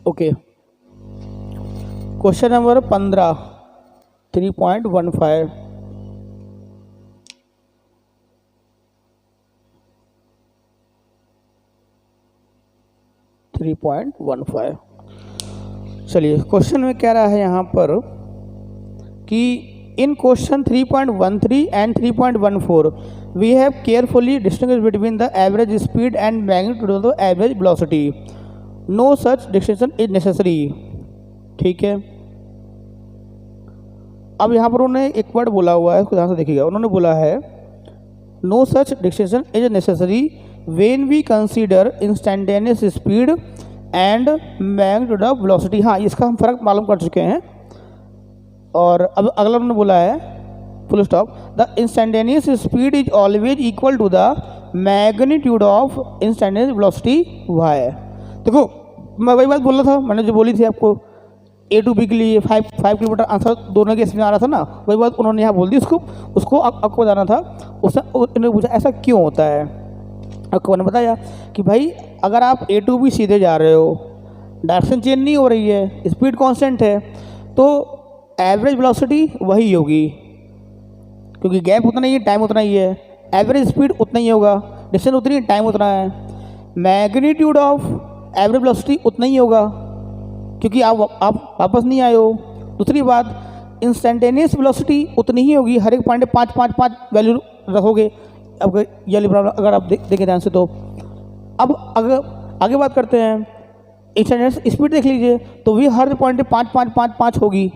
Okay, question number 15 3.15। चलिए क्वेश्चन में कह रहा है यहाँ पर कि in question 3.13 and 3.14 we have carefully distinguished between the average speed and magnitude of the average velocity, no such distinction is necessary. ठीक है, अब यहाँ पर उन्होंने एक वर्ड बोला हुआ है, उसको ध्यान से देखिएगा। उन्होंने बोला है no such distinction is necessary when we consider instantaneous speed and magnitude of velocity. हाँ, इसका हम फर्क मालूम कर चुके हैं। और अब अगला उन्होंने बोला है full stop, the instantaneous speed is always equal to the magnitude of instantaneous velocity why. देखो मैं वही बात बोल रहा था, मैंने जो बोली थी आपको A to B के लिए 5 किलोमीटर आंसर दोनों के इसमें आ रहा था ना, वही बात उन्होंने यहाँ बोल दी। उसको आपको बताना था। उन्होंने पूछा ऐसा क्यों होता है, आपको मैंने बताया कि भाई अगर आप A to B सीधे जा रहे हो, डायरेक्शन चेंज नहीं हो रही है, स्पीड कांस्टेंट है, तो एवरेज वेलोसिटी वही होगी, क्योंकि गैप उतना ही है, टाइम उतना ही है, एवरेज स्पीड उतना ही होगा, डिस्टेंस उतनी, टाइम उतना है। मैग्नीट्यूड ऑफ एवरेज वेलोसिटी उतना ही होगा क्योंकि आप वापस नहीं आए हो। दूसरी बात, इंस्टेंटेनियस वेलोसिटी उतनी ही होगी, हर एक पॉइंट 5 वैल्यू रखोगे। अब ये वाली प्रॉब्लम अगर आप देखें ध्यान से तो अब अगर आगे बात करते हैं, इंस्टेंटेनियस स्पीड देख लीजिए तो भी हर पॉइंट 5 होगी।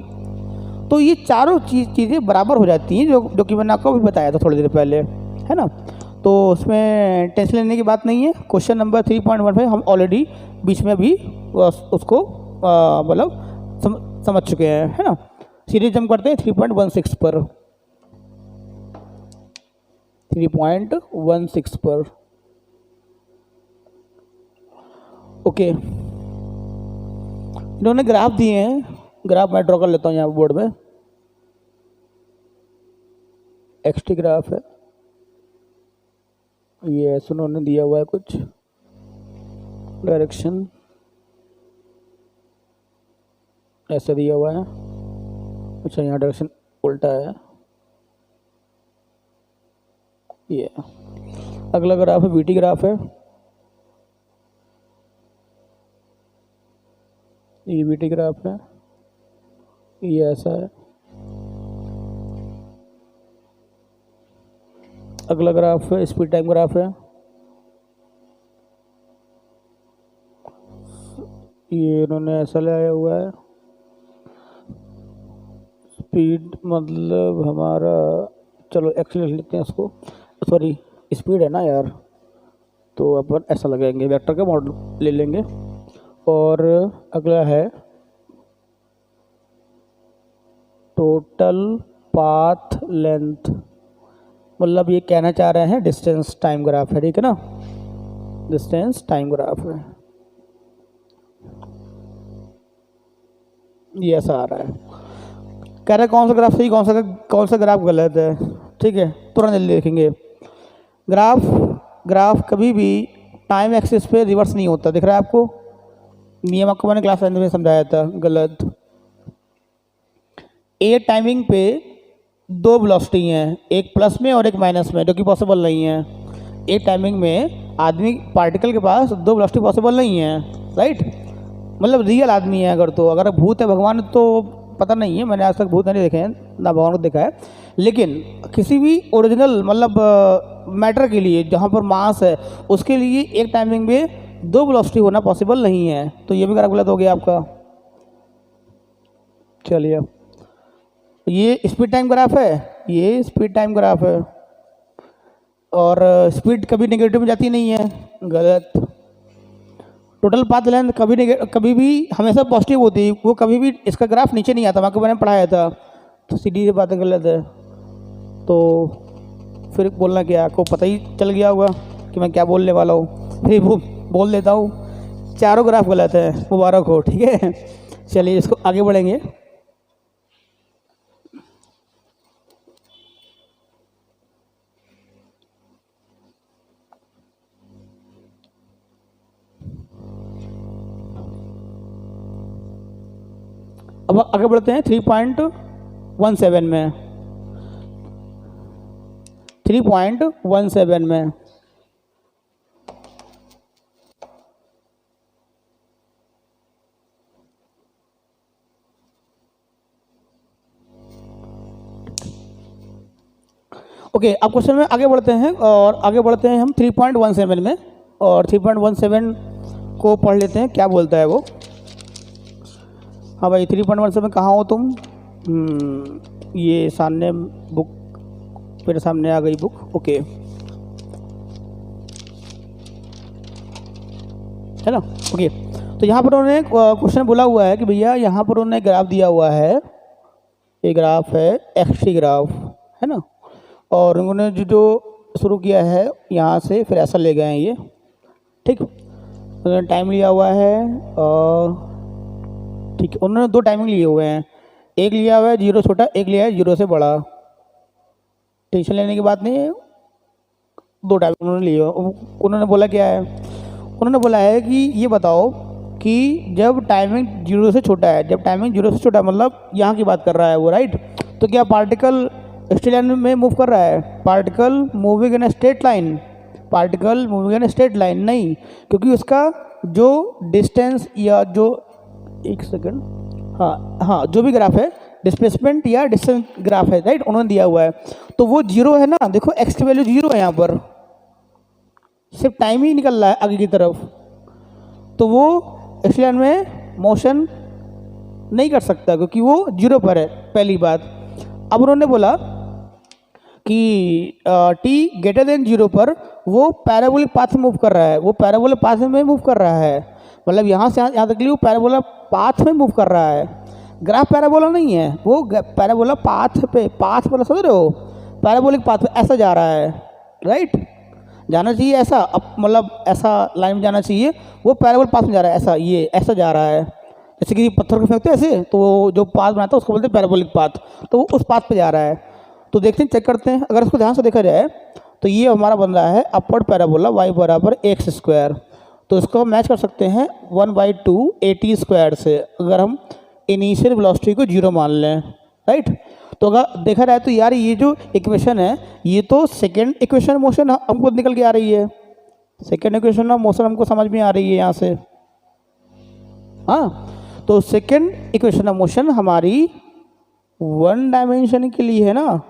तो ये चारों चीज़ें बराबर हो जाती हैं, जो कि मैंने आपको अभी बताया था थोड़ी देर पहले, है ना। तो उसमें टेंशन लेने की बात नहीं है। क्वेश्चन नंबर 3.15 हम ऑलरेडी बीच में अभी उसको मतलब समझ चुके हैं, है ना। सीरीज जंप करते हैं 3.16 पर, 3.16 पर। ओके, इन्होंने ग्राफ दिए हैं, ग्राफ मैं ड्रॉ कर लेता हूँ यहाँ बोर्ड में। एक्सटी ग्राफ है ये, उन्होंने दिया हुआ है कुछ डायरेक्शन ऐसा दिया हुआ है। अच्छा, यहाँ डायरेक्शन उल्टा है। ये अगला ग्राफ है, बीटी ग्राफ है। ये बीटी ग्राफ है, ये ऐसा है। अगला ग्राफ है, स्पीड टाइम ग्राफ है। ये इन्होंने ऐसा लाया हुआ है। स्पीड मतलब हमारा, चलो एक्चुअली लिख लेते हैं इसको, सॉरी स्पीड है ना यार, तो अपन ऐसा लगाएंगे, वेक्टर का मॉडल ले लेंगे। और अगला है टोटल पाथ लेंथ, मतलब ये कहना चाह रहे हैं डिस्टेंस टाइम ग्राफ है, ठीक है ना, डिस्टेंस टाइम ग्राफ है। ये ऐसा आ रहा है। कह रहे कौन सा ग्राफ सही, कौन सा ग्राफ गलत है, ठीक है, तुरंत जल्दी देखेंगे। ग्राफ कभी भी टाइम एक्सिस पे रिवर्स नहीं होता, दिख रहा है आपको, नियम आपको मैंने क्लास में समझाया था, गलत। एक टाइमिंग पे दो वेलोसिटी हैं, एक प्लस में और एक माइनस में, जो कि पॉसिबल नहीं है। एक टाइमिंग में आदमी पार्टिकल के पास दो वेलोसिटी पॉसिबल नहीं है, राइट, मतलब रियल आदमी है। अगर भूत है भगवान तो पता नहीं है, मैंने आज तक भूत नहीं देखे हैं, ना भगवान को देखा है। लेकिन किसी भी ओरिजिनल मतलब मैटर के लिए जहाँ पर मास है, उसके लिए एक टाइमिंग में दो वेलोसिटी होना पॉसिबल नहीं है। तो ये भी गलत हो गया आपका। चलिए, ये स्पीड टाइम ग्राफ है, ये स्पीड टाइम ग्राफ है, और स्पीड कभी नेगेटिव में जाती नहीं है, गलत। टोटल पाथ लेंथ कभी भी हमेशा पॉजिटिव होती है, वो कभी भी इसका ग्राफ नीचे नहीं आता, आपको मैंने पढ़ाया था। तो सीधी से बातें गलत है, तो फिर बोलना क्या, आपको पता ही चल गया होगा कि मैं क्या बोलने वाला हूँ, फिर वो बोल देता हूँ। चारों ग्राफ गलत है, मुबारक हो, ठीक है। चलिए इसको आगे बढ़ेंगे। अब आगे बढ़ते हैं 3.17 में, 3.17 में। ओके, अब क्वेश्चन में आगे बढ़ते हैं, और आगे बढ़ते हैं हम 3.17 में, और 3.17 को पढ़ लेते हैं क्या बोलता है वो। हाँ भाई, 3.17 कहाँ हो तुम? ये सामने बुक, मेरे सामने आ गई बुक, ओके, है ना। ओके, तो यहाँ पर उन्होंने क्वेश्चन बोला हुआ है कि भैया यहाँ पर उन्होंने ग्राफ दिया हुआ है, ये ग्राफ है एक्सटी ग्राफ, है ना, और उन्होंने जो शुरू किया है यहाँ से, फिर ऐसा ले गए हैं ये, ठीक। उन्होंने टाइम लिया हुआ है, और ठीक है, उन्होंने दो टाइमिंग लिए हुए हैं, एक लिया हुआ है 0 छोटा, एक लिया है 0 से बड़ा। टेंशन लेने की बात नहीं है, दो टाइमिंग उन्होंने लिए। उन्होंने बोला क्या है, उन्होंने बोला है कि ये बताओ कि जब टाइमिंग 0 से छोटा है, जब टाइमिंग 0 से छोटा मतलब यहाँ की बात कर रहा है वो, राइट। तो क्या पार्टिकल स्ट्रेट लाइन में मूव कर रहा है? Particle moving in straight line, particle moving in straight line, नहीं, क्योंकि उसका जो डिस्टेंस या जो, एक सेकंड, हाँ हाँ, जो भी ग्राफ है डिस्प्लेसमेंट या डिस्टेंस ग्राफ है, राइट, उन्होंने दिया हुआ है, तो वो जीरो है ना, देखो एक्स की वैल्यू जीरो है यहाँ पर, सिर्फ टाइम ही निकल रहा है आगे की तरफ, तो वो इस लाइन में मोशन नहीं कर सकता क्योंकि वो जीरो पर है, पहली बात। अब उन्होंने बोला कि टी ग्रेटर देन जीरो पर वो पैराबोलिक पाथ में मूव कर रहा है, वो पैराबोलिक पाथ में मूव कर रहा है, मतलब यहाँ से यहाँ तक के लिए वो पैराबोला पाथ में मूव कर रहा है, ग्राफ पैराबोला नहीं है, वो पैराबोला पाथ पे, पाथ मतलब समझ रहे हो, पैराबोलिक पाथ पे ऐसा जा रहा है, राइट, जाना चाहिए ऐसा, अब मतलब ऐसा लाइन में जाना चाहिए, वो पैराबोलिक पाथ में जा रहा है, ऐसा, ये ऐसा जा रहा है, जैसे कि पत्थर को फेंकते हैं ऐसे, तो वो जो पाथ बनाता है उसको बोलते हैं पैराबोलिक पाथ, तो वो उस पाथ पे जा रहा है। तो देखते हैं, चेक करते हैं, अगर इसको ध्यान से देखा जाए तो ये हमारा बन रहा है अपवर्ड पैराबोला y बराबर एक्स स्क्वायर, तो इसको हम मैच कर सकते हैं 1/2 AT स्क्वायर से, अगर हम इनिशियल वेलोसिटी को जीरो मान लें, राइट। तो अगर देखा जाए तो यार ये जो इक्वेशन है ये तो सेकेंड इक्वेशन मोशन हमको निकल के आ रही है, सेकेंड इक्वेशन ऑफ मोशन हमको समझ में आ रही है यहाँ से, हाँ, तो सेकेंड इक्वेशन ऑफ मोशन हमारी वन डायमेंशन के लिए है ना,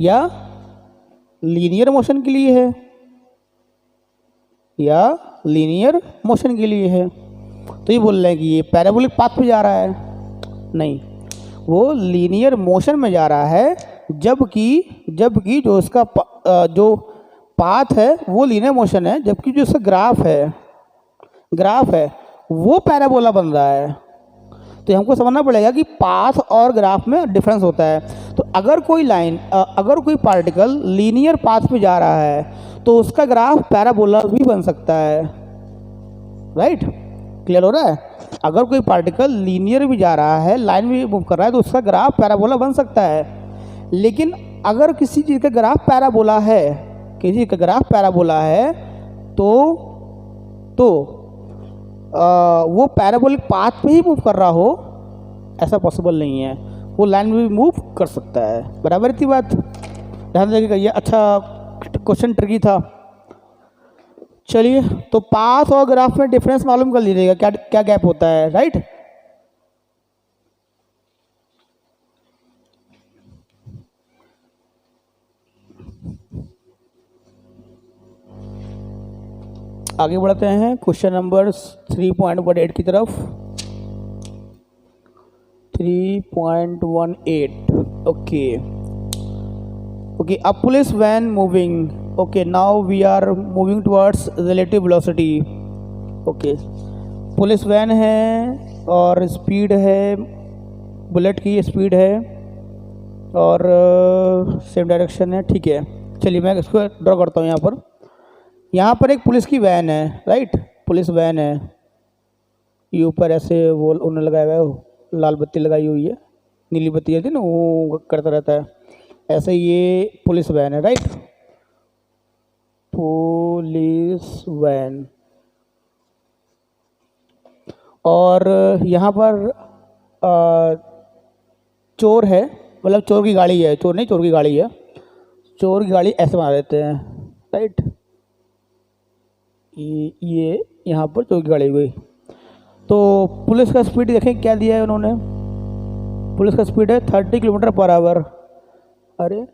या लीनियर मोशन के लिए है, या लीनियर मोशन के लिए है, तो ये बोल रहे हैं कि ये पैराबोलिक पाथ पे जा रहा है, नहीं, वो लीनियर मोशन में जा रहा है, जबकि जो इसका जो पाथ है वो लीनियर मोशन है, जबकि जो इसका ग्राफ है वो पैराबोला बन रहा है। तो हमको समझना पड़ेगा कि पाथ और ग्राफ में डिफरेंस होता है। तो अगर कोई लाइन, अगर कोई पार्टिकल लीनियर पाथ पे जा रहा है तो उसका ग्राफ पैराबोला भी बन सकता है, राइट, क्लियर हो रहा है। अगर कोई पार्टिकल लीनियर भी जा रहा है, लाइन भी मूव कर रहा है, तो उसका ग्राफ पैराबोला बन सकता है। लेकिन अगर किसी चीज़ का ग्राफ पैराबोला है, किसी का ग्राफ पैराबोला है, तो वो पैराबोलिक पाथ में ही मूव कर रहा हो, ऐसा पॉसिबल नहीं है, वो लाइन में भी मूव कर सकता है, बराबर थी बात, ध्यान रखिएगा। ये अच्छा क्वेश्चन ट्रिकी था। चलिए, तो पाथ और ग्राफ में डिफरेंस मालूम कर लीजिएगा, क्या क्या गैप होता है, राइट। आगे बढ़ते हैं क्वेश्चन नंबर 3.18 की तरफ। 3.18 okay a police van moving, okay now we are moving towards relative velocity. Okay, police van है और स्पीड है, बुलेट की स्पीड है और सेम डायरेक्शन है, ठीक है। चलिए मैं इसको ड्रॉ करता हूँ। यहाँ पर एक पुलिस की वैन है, राइट, पुलिस वैन है, ये ऊपर ऐसे वो उन्होंने लगाया हुआ है, लाल बत्ती लगाई हुई है, नीली बत्ती होती है ना, वो करता रहता है, ऐसे ये पुलिस वैन है, राइट, पुलिस वैन। और यहाँ पर चोर है, मतलब चोर की गाड़ी है, चोर नहीं, चोर की गाड़ी है, चोर की गाड़ी ऐसे बना देते हैं, राइट, ये यहाँ पर चोर की गाड़ी हुई। तो पुलिस का स्पीड देखें क्या दिया है उन्होंने, पुलिस का स्पीड है 30 किलोमीटर पर आवर। अरे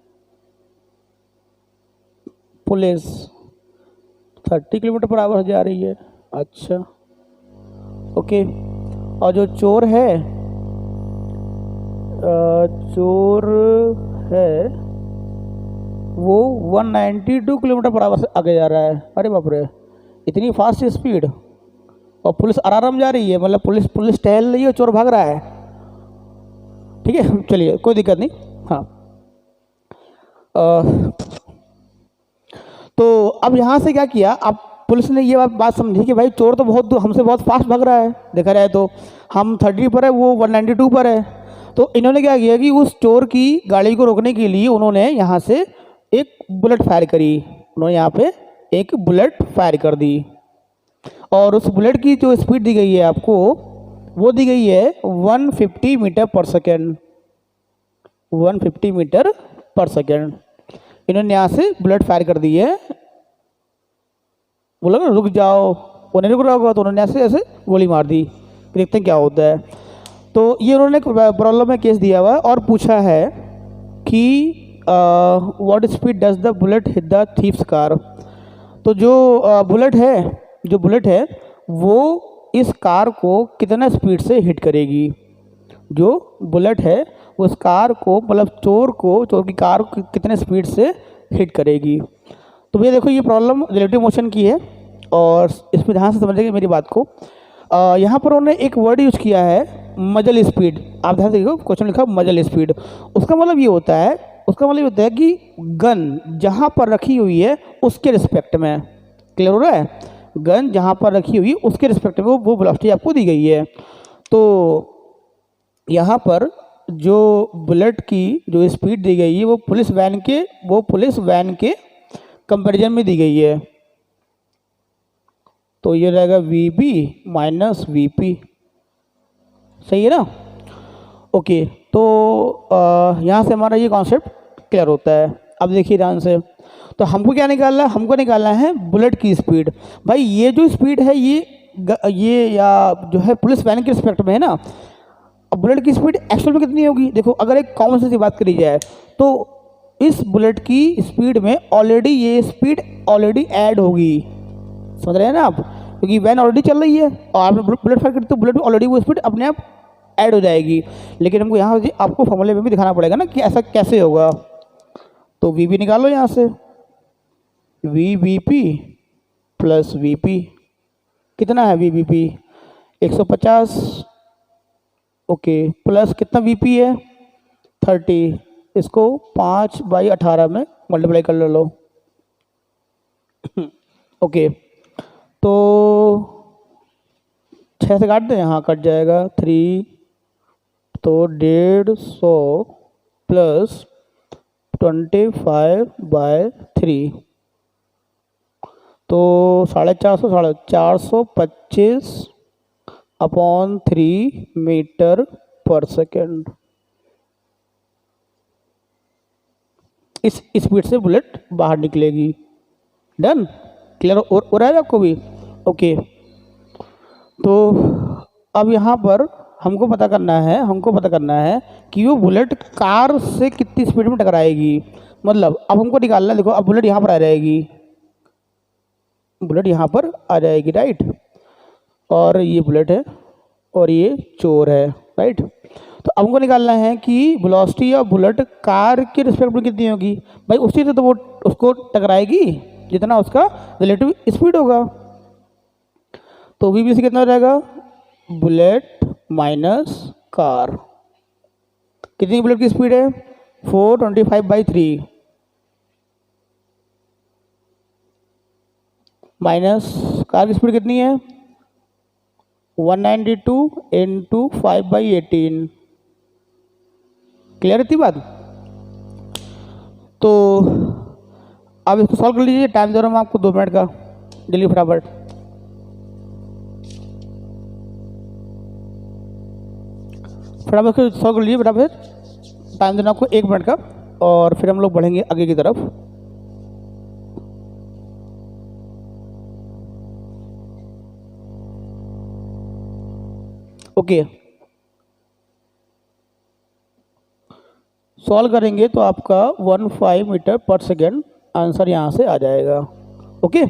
पुलिस 30 किलोमीटर पर आवर जा रही है, अच्छा, ओके। और जो चोर है, वो 192 किलोमीटर पर आवर से आगे जा रहा है। अरे बाप रे, इतनी फास्ट स्पीड, और पुलिस आराम जा रही है, मतलब पुलिस टहल रही है, चोर भाग रहा है, ठीक है, चलिए कोई दिक्कत नहीं। हाँ, तो अब यहाँ से क्या किया, अब पुलिस ने ये बात समझी कि भाई चोर तो हमसे बहुत फास्ट भाग रहा है, देखा जाए तो हम 30 पर है, वो 192 पर है। तो इन्होंने क्या किया कि उस चोर की गाड़ी को रोकने के लिए उन्होंने यहाँ से एक बुलेट फायर करी, उन्होंने यहाँ पे एक बुलेट फायर कर दी, और उस बुलेट की जो स्पीड दी गई है आपको, वो दी गई है 150 मीटर पर सेकेंड, 150 मीटर पर सेकेंड। इन्होंने यहाँ से बुलेट फायर कर दी है, बोला ना रुक जाओ, वो नहीं रुक रहा होगा तो उन्होंने ऐसे ऐसे गोली मार दी। देखते हैं क्या होता है। तो ये उन्होंने प्रॉब्लम में केस दिया हुआ है और पूछा है कि what speed does the bullet hit the thieves car. तो जो बुलेट है वो इस कार को कितना स्पीड से हिट करेगी। जो बुलेट है उस कार को, मतलब चोर की कार को कितने स्पीड से हिट करेगी। तो भैया देखो, ये प्रॉब्लम रिलेटिव मोशन की है और इसमें ध्यान से समझिएगा मेरी बात को। यहाँ पर उन्होंने एक वर्ड यूज़ किया है मजल स्पीड। आप ध्यान से देखो, क्वेश्चन लिखा मजल स्पीड। उसका मतलब ये होता है कि गन जहाँ पर रखी हुई है उसके रिस्पेक्ट में, क्लियर हो रहा है, गन जहाँ पर रखी हुई है उसके रिस्पेक्ट में वो वेलोसिटी आपको दी गई है। तो यहाँ पर जो बुलेट की जो स्पीड दी गई है वो पुलिस वैन के कंपैरिजन में दी गई है। तो ये रहेगा VB माइनस VP, सही है ना। ओके, तो यहाँ से हमारा ये कॉन्सेप्ट क्लियर होता है। अब देखिए ध्यान से, तो हमको क्या निकालना है, हमको निकालना है बुलेट की स्पीड। भाई ये जो स्पीड है ये या जो है पुलिस वैन के रिस्पेक्ट में है ना। अब बुलेट की स्पीड एक्चुअल में कितनी होगी, देखो अगर एक कॉमन सेंस की बात करी जाए तो इस बुलेट की स्पीड में ऑलरेडी ये स्पीड ऑलरेडी ऐड होगी, समझ रहे हैं ना आप, क्योंकि वैन ऑलरेडी चल रही है और आपने बुलेट फायर करते तो बुलेट में ऑलरेडी वो स्पीड अपने आप ऐड हो जाएगी। लेकिन हमको यहाँ से आपको फॉर्मूले में भी दिखाना पड़ेगा ना कि ऐसा कैसे होगा। तो VB निकालो यहाँ से, VBP प्लस VP कितना है, VBP 150, ओके, प्लस कितना VP है 30, इसको 5/18 में मल्टीप्लाई कर लो। ओके, तो 6 से काट दें, यहाँ कट जाएगा 3, तो 150 प्लस 25/3, तो 450/3 मीटर पर सेकेंड। इस स्पीड से बुलेट बाहर निकलेगी। डन, क्लियर हो रहा है आपको भी। ओके, तो अब यहाँ पर हमको पता करना है कि वो बुलेट कार से कितनी स्पीड में टकराएगी। मतलब अब हमको निकालना है, देखो अब बुलेट यहाँ पर आ जाएगी, राइट, और ये बुलेट है और ये चोर है, राइट। तो अब हमको निकालना है कि वेलोसिटी ऑफ बुलेट कार के रिस्पेक्ट में कितनी होगी। भाई उसी से तो वो उसको टकराएगी जितना उसका रिलेटिव स्पीड होगा। तो VB से कितना हो जाएगा, बुलेट माइनस कार। कितनी बुलेट की स्पीड है, 425/3 माइनस कार की स्पीड कितनी है, 192 × 5/18। क्लियर थी बात। तो अब इसको सॉल्व कर लीजिए, टाइम दे रहा हूँ मैं आपको 2 मिनट का, जल्दी फटाफट। फटाफट सॉल्व कर लीजिए फटाफट, टाइम देना आपको 1 मिनट का, और फिर हम लोग बढ़ेंगे आगे की तरफ। ओके, सॉल्व करेंगे तो आपका 15 मीटर पर सेकेंड आंसर यहाँ से आ जाएगा। ओके,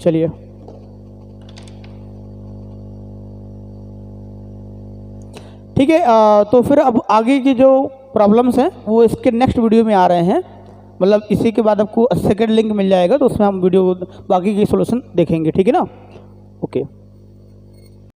चलिए ठीक है। तो फिर अब आगे की जो प्रॉब्लम्स हैं वो इसके नेक्स्ट वीडियो में आ रहे हैं, मतलब इसी के बाद आपको सेकेंड लिंक मिल जाएगा, तो उसमें हम वीडियो बाकी की सॉल्यूशन देखेंगे, ठीक है ना। ओके।